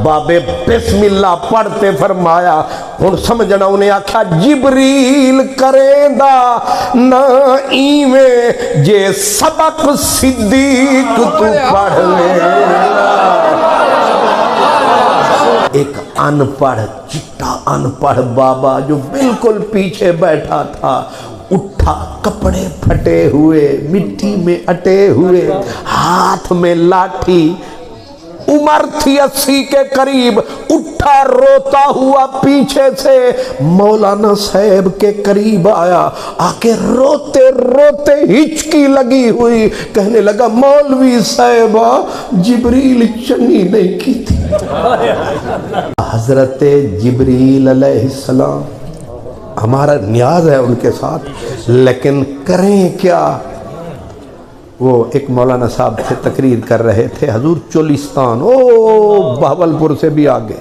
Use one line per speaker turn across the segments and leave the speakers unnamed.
बाबे बिस्मिल्ला पढ़ते फरमाया हुण समझना उन्हें आख्या जिबरील करेंदा ना इवें जे सबक सिद्दीक तू पढ़ लेना। एक अनपढ़ चिट्टा अनपढ़ बाबा जो बिल्कुल पीछे बैठा था उठा, कपड़े फटे हुए, मिट्टी में अटे हुए, हाथ में लाठी, उम्र थी 80 के करीब, उठा रोता हुआ पीछे से मौलाना साहब के करीब आया, आके रोते रोते हिचकी लगी हुई कहने लगा मौलवी साहब जिब्रील चंगी नहीं की थी। हजरत जिब्रील अलैहिस्सलाम हमारा न्याज है उनके साथ, लेकिन करें क्या। वो एक मौलाना साहब थे तकरीर कर रहे थे, हजूर चोलिस्तान ओ बहावलपुर से भी आगे,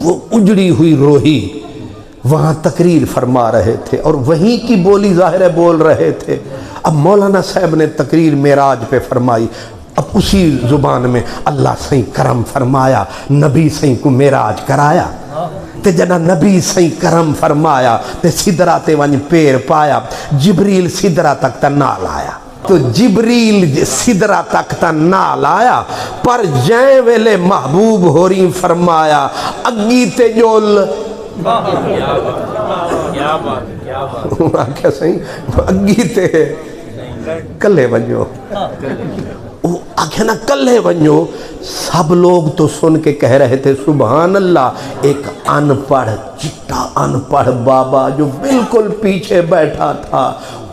वो उजड़ी हुई रोही वहाँ तकरीर फरमा रहे थे और वहीं की बोली ज़ाहिर है बोल रहे थे। अब मौलाना साहब ने तकरीर मेराज पे फरमाई, अब उसी ज़ुबान में अल्लाह सही करम फरमाया, नबी सही को मेराज कराया ते जना नबी सही करम फरमाया ते सिदरा ते वंज पैर पाया, जिब्रील सिदरा तक ता नाल आया। तो जिब्रील सिदरा तक ता नाल आया, पर जै वेले महबूब होरी फरमाया अग्गी ते जोल क्या सही अग्गी ते कल्ले वञो, आखे ना कल्ले वञो। सब लोग तो सुन के कह रहे थे सुभान अल्लाह। एक अनपढ़ चिट्टा अनपढ़ बाबा जो बिल्कुल पीछे बैठा था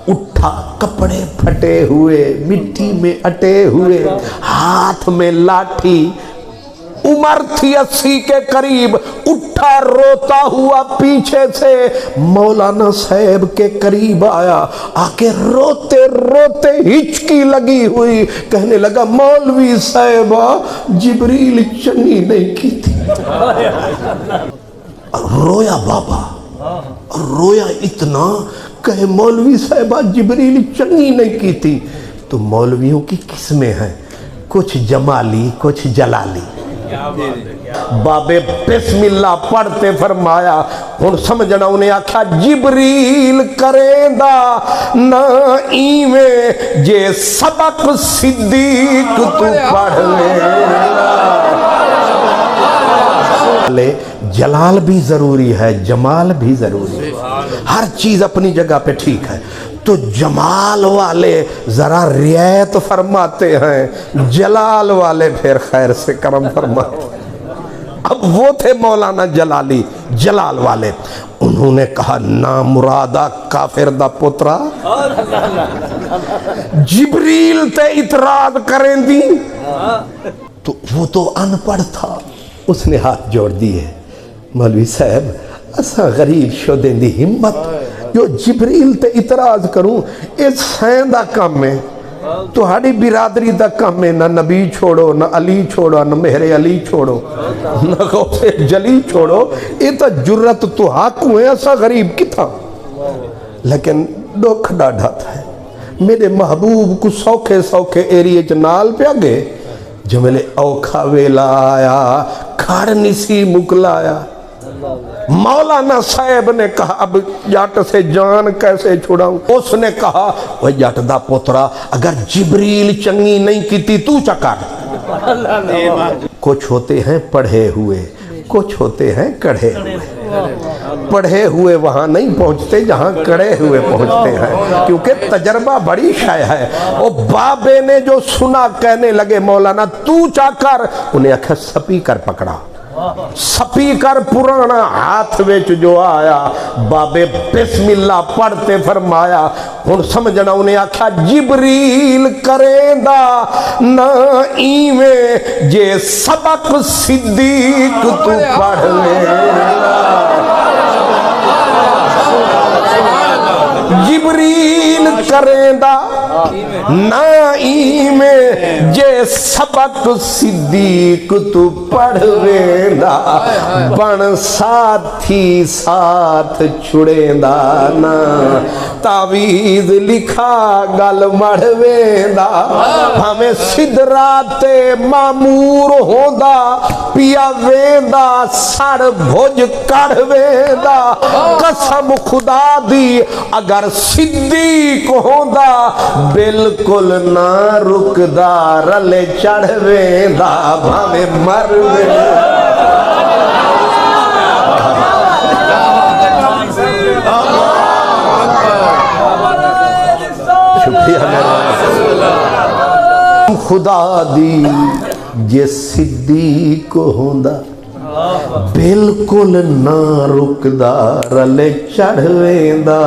उठा, कपड़े फटे हुए, मिट्टी में अटे हुए, हाथ में लाठी, उम्र थी 80 के करीब, उठा रोता हुआ पीछे से मौलाना साहब के करीब आया, आके रोते रोते हिचकी लगी हुई कहने लगा मौलवी साहब जिब्रील चंगी नहीं की थी। रोया बाबा, रोया इतना कहे मौलवी साहबा जिब्रील चंगी नहीं की थी। तो मौलवियों की किस्में हैं, कुछ जमाली कुछ जलाली। बाबे बिस्मिल्ला पढ़ते फरमाया हुण समझना उन्हें आख्या जिब्रील करेंदा ना इवें जे सबक सिद्दीक तू पढ़ ले। जलाल भी जरूरी है, जमाल भी जरूरी है, हर चीज अपनी जगह पे ठीक है। तो जमाल वाले जरा रियायत फरमाते हैं, जलाल वाले फिर खैर से करम फरमाते। अब वो थे मौलाना जलाली, जलाल वाले, उन्होंने कहा ना मुरादा काफिर दा पुत्रा जिब्रील ते इतराज करें दी। तो वो तो अनपढ़ था, उसने हाथ जोड़ दिए, मौलवी साहब असा गरीब शोदें दी हिम्मत जो जिब्रील ते इतराज करूं, इस सैं दा काम है, तुहाड़ी बिरादरी दा काम है, ना नबी छोड़ो ना अली छोड़ो ना मेहरे अली छोड़ो ना गौसे जली छोड़ो, ये तो जुर्रत तुहाकू है, असा गरीब किथा। लेकिन दुख डाढ़ा था, मेरे महबूब को सौखे सौखे एरिए च नाल पिया गए, जो मेरे औखा वेला आया खड़ निसी मुकलाया। मौलाना साहब ने कहा अब जट से जान कैसे छुड़ाऊं। उसने कहा वह जट दा पुत्रा अगर जिब्रील चंगी नहीं की तू चकर। कुछ होते हैं पढ़े हुए, कुछ होते हैं कढ़े हुए। पढ़े हुए वहां नहीं पहुंचते जहां कड़े हुए पहुंचते हैं, क्योंकि तजर्बा बड़ी शय है। वो बाबे ने जो सुना कहने लगे मौलाना तू चाकर, उन्हें आखिर स्पीकर पकड़ा, स्पीकर पुराना हाथ विच जो आया, बाबे बिस्मिल्ला पढ़ते फरमाया हुण समझना उन्हें आख्या जिब्रील करेंदा ना इवें जे सबक सिद्दीक तू पढ़ लेना। जिब्रील करेंदा ना इवें जे सबक सिद्दीक तू पढ़ लेना। बन साथी ساتھی ساتھ چھڑیندا نا تعویز لکھا گل مڑ ویندا ہمیں سدرات معمور ہوندا پیا ویندا سڑ بھج کڑ ویندا قسم خدا دی اگر صدیق ہوندا بالکل نہ رکدا رلے چڑھ ویندا بھاویں مر ویندا خدا دی جے صدیق ہوندا بالکل نہ رکدا رلے چڑھ ویندا